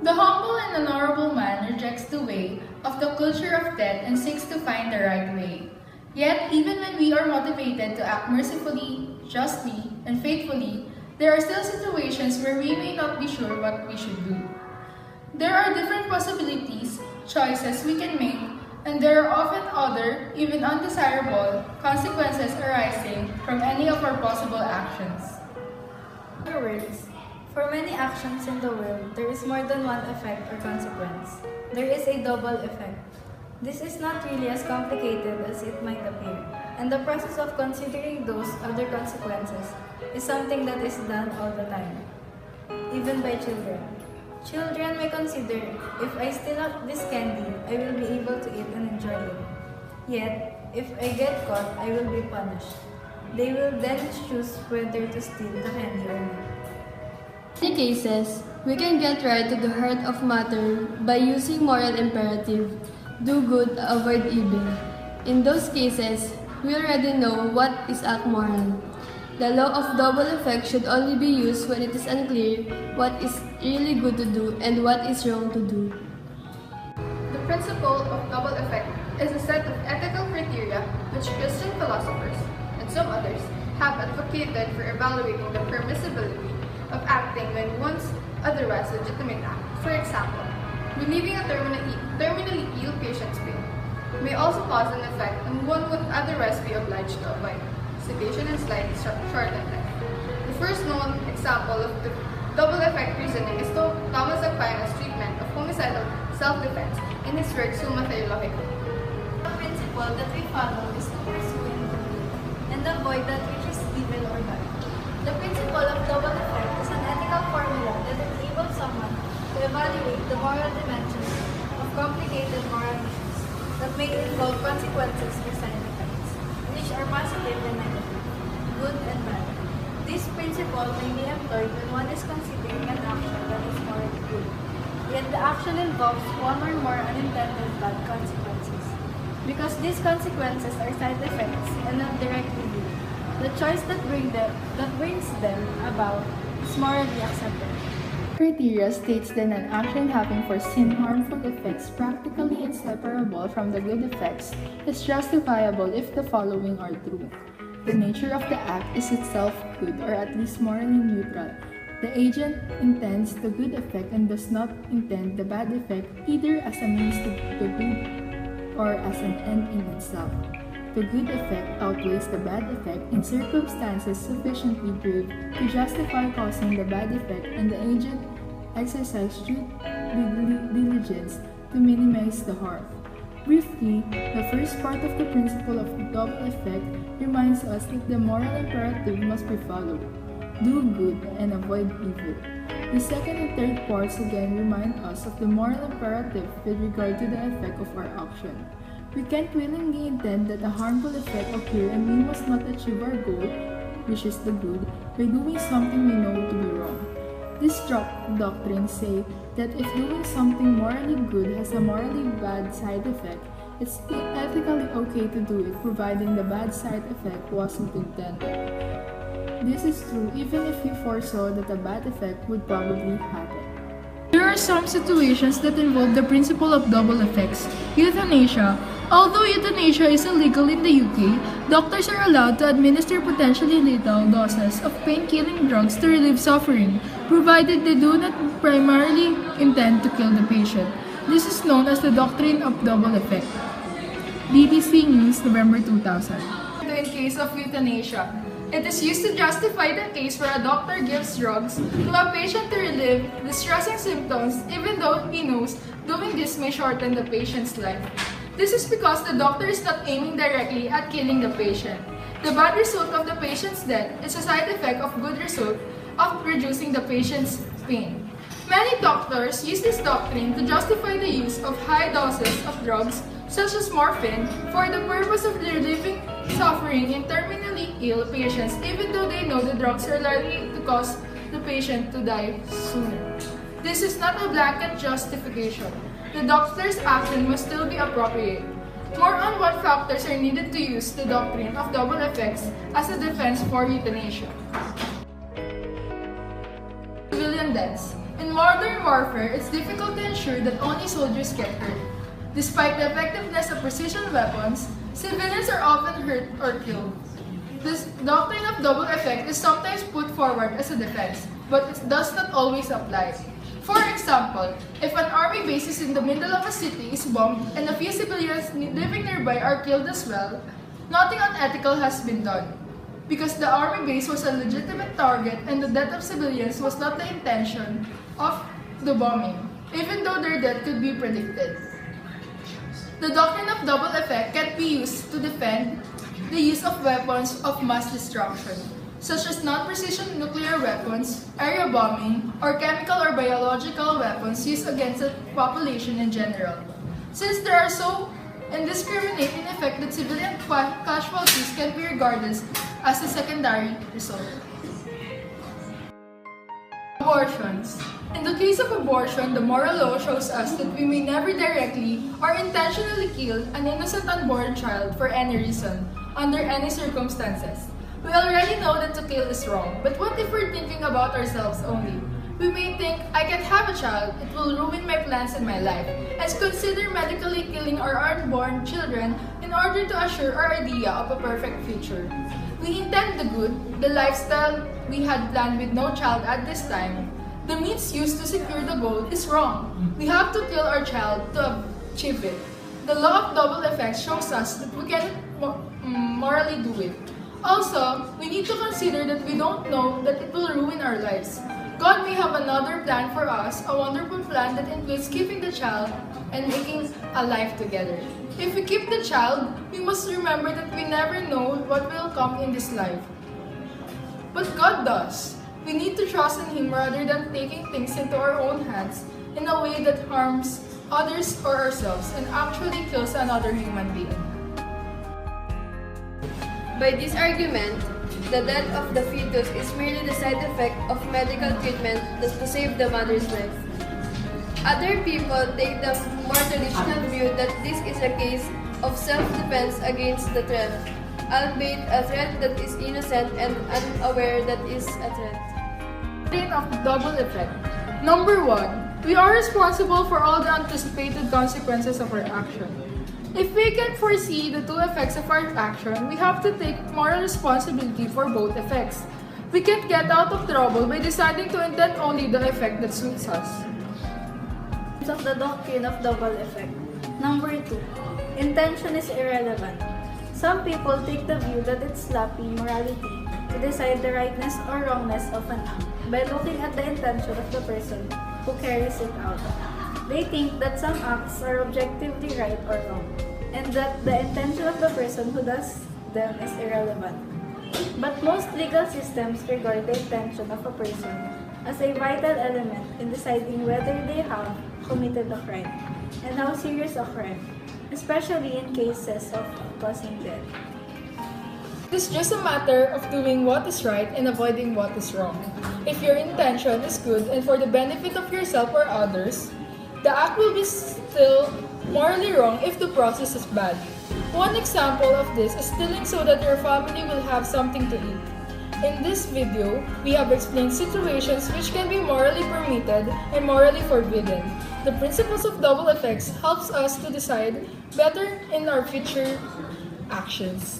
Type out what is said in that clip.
The humble and honorable man rejects the way of the culture of death and seeks to find the right way. Yet, even when we are motivated to act mercifully, justly, and faithfully, there are still situations where we may not be sure what we should do. There are different possibilities, choices we can make, and there are often other, even undesirable, consequences arising from any of our possible actions. In other words, for many actions in the world, there is more than one effect or consequence. There is a double effect. This is not really as complicated as it might appear, and the process of considering those other consequences is something that is done all the time, even by children. Children may consider, if I steal up this candy, I will be able to eat and enjoy it. Yet, if I get caught, I will be punished. They will then choose whether to steal the candy or not. In many cases, we can get right to the heart of matter by using moral imperative, do good, avoid evil. In those cases, we already know what is act moral. The law of double effect should only be used when it is unclear what is really good to do and what is wrong to do. The principle of double effect is a set of ethical criteria which Christian philosophers and some others have advocated for evaluating the permissibility of acting when one's otherwise legitimate act, for example, relieving a terminally ill patient's pain, may also cause an effect and one would otherwise be obliged to avoid, sedation and slightly shorten death. The first known example of the double effect reasoning is Thomas Aquinas' treatment of homicidal self-defense in his work Summa Theologica. The principle that we follow is to pursue and do good, and avoid that which is evil or bad. The principle of double effect is an ethical formula that enables someone to evaluate the moral dimensions of complicated moral issues that may involve consequences or side effects, which are positive and negative, good and bad. This principle may be employed when one is considering an action that is morally good, yet the action involves one or more unintended bad consequences. Because these consequences are side effects and not directly good, the choice that brings them about is morally acceptable. Criteria states that an action having foreseen harmful effects practically inseparable from the good effects is justifiable if the following are true. The nature of the act is itself good or at least morally neutral. The agent intends the good effect and does not intend the bad effect either as a means to the good or as an end in itself. The good effect outweighs the bad effect in circumstances sufficiently grave to justify causing the bad effect, and the agent exercises due diligence to minimize the harm. Briefly, the first part of the principle of double effect reminds us that the moral imperative must be followed. Do good and avoid evil. The second and third parts again remind us of the moral imperative with regard to the effect of our action. We can't willingly intend that a harmful effect occur and we must not achieve our goal, which is the good, by doing something we know to be wrong. These doctrines say that if doing something morally good has a morally bad side effect, it's ethically okay to do it providing the bad side effect wasn't intended. This is true even if we foresaw that a bad effect would probably happen. There are some situations that involve the principle of double effects. Euthanasia. Although euthanasia is illegal in the UK, doctors are allowed to administer potentially lethal doses of pain-killing drugs to relieve suffering, provided they do not primarily intend to kill the patient. This is known as the doctrine of double effect. BBC News, November 2000. In case of euthanasia, it is used to justify the case where a doctor gives drugs to a patient to relieve distressing symptoms even though he knows doing this may shorten the patient's life. This is because the doctor is not aiming directly at killing the patient. The bad result of the patient's death is a side effect of good result of reducing the patient's pain. Many doctors use this doctrine to justify the use of high doses of drugs such as morphine for the purpose of relieving suffering in terminally ill patients even though they know the drugs are likely to cause the patient to die sooner. This is not a blanket justification. The doctor's action must still be appropriate. More on what factors are needed to use the doctrine of double effects as a defense for euthanasia. Civilian deaths. In modern warfare, it's difficult to ensure that only soldiers get hurt. Despite the effectiveness of precision weapons, civilians are often hurt or killed. This doctrine of double effect is sometimes put forward as a defense, but it does not always apply. For example, if an army base is in the middle of a city is bombed and a few civilians living nearby are killed as well, nothing unethical has been done. Because the army base was a legitimate target and the death of civilians was not the intention of the bombing, even though their death could be predicted. The doctrine of double effect can be used to defend the use of weapons of mass destruction, such as non-precision nuclear weapons, area bombing, or chemical or biological weapons used against the population in general. Since there are so indiscriminate in effect that civilian casualties can be regarded as a secondary result. Abortions. In the case of abortion, the moral law shows us that we may never directly or intentionally kill an innocent unborn child for any reason, under any circumstances. We already know that to kill is wrong, but what if we're thinking about ourselves only? We may think, I can't have a child, it will ruin my plans and my life, and consider medically killing our unborn children in order to assure our idea of a perfect future. We intend the good, the lifestyle we had planned with no child at this time. The means used to secure the goal is wrong. We have to kill our child to achieve it. The law of double effect shows us that we cannot morally do it. Also, we need to consider that we don't know that it will ruin our lives. God may have another plan for us, a wonderful plan that includes keeping the child and making a life together. If we keep the child, we must remember that we never know what will come in this life. But God does. We need to trust in Him rather than taking things into our own hands in a way that harms others or ourselves and actually kills another human being. By this argument, the death of the fetus is merely the side effect of medical treatment that to save the mother's life. Other people take the more traditional view that this is a case of self-defense against the threat, albeit a threat that is innocent and unaware that is a threat. Doctrine of double effect. Number 1. We are responsible for all the anticipated consequences of our action. If we can foresee the two effects of our action, we have to take moral responsibility for both effects. We can't get out of trouble by deciding to intend only the effect that suits us. Of the doctrine of double effect. Number 2. Intention is irrelevant. Some people take the view that it's sloppy morality to decide the rightness or wrongness of an act by looking at the intention of the person who carries it out. They think that some acts are objectively right or wrong, and that the intention of the person who does them is irrelevant. But most legal systems regard the intention of a person as a vital element in deciding whether they have committed a crime, and how serious a crime, especially in cases of causing death. It is just a matter of doing what is right and avoiding what is wrong. If your intention is good and for the benefit of yourself or others, the act will be still morally wrong if the process is bad. One example of this is stealing so that your family will have something to eat. In this video, we have explained situations which can be morally permitted and morally forbidden. The principles of double effects helps us to decide better in our future actions.